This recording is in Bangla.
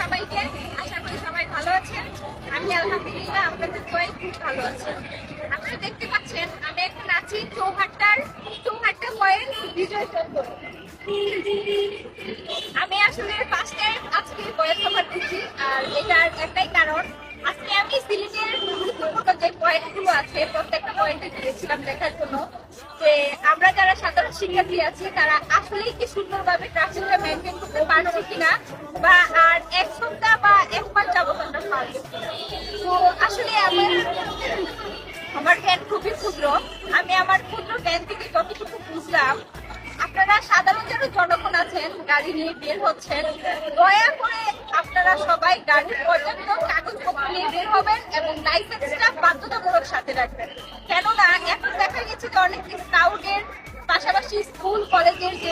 সবাইকে আশা করি সবাই ভালো আছেন। আমি আলহামদুলিল্লাহ আপনাদের সবাই খুব ভালো আছি। আপনারা দেখতে পাচ্ছেন আমি এখন আছি চৌহাট্টা পয়েন্ট বিজয় চত্বর। আমি আসলে ফার্স্ট টাইম আজকে পয়েন্ট সফর দিচ্ছি, আর এটার একটাই কারণ আজকে আমি সিলেটের গুরুত্বপূর্ণ যে পয়েন্টগুলো আছে প্রত্যেকটা পয়েন্টে গিয়েছিলাম দেখার জন্য যে আমরা যারা সাধারণ শিক্ষার্থী আছি তারা আসলেই কি সুন্দরভাবে ট্রাফিকটা মেনটেন করতে পারছি কিনা, বা আর এক সপ্তাহ বা এক মাস যাবত আমরা পারবো। তো আসলে আমার জ্ঞান খুবই ক্ষুদ্র। আমি আমার ক্ষুদ্র জ্ঞান থেকে যতটুকু বুঝলাম, আপনারা সাধারণ যারা জনগণ আছেন গাড়ি নিয়ে বের হচ্ছেন, দয়া করে আপনারা সবাই গাড়ির পর্যাপ্ত কাগজপত্র নিয়ে বের হবেন এবং লাইসেন্সটা বাধ্যতামূলক সাথে রাখবেন। কেননা এখন দেখা গেছে যে অনেক স্কাউটের পাশাপাশি স্কুল কলেজের যে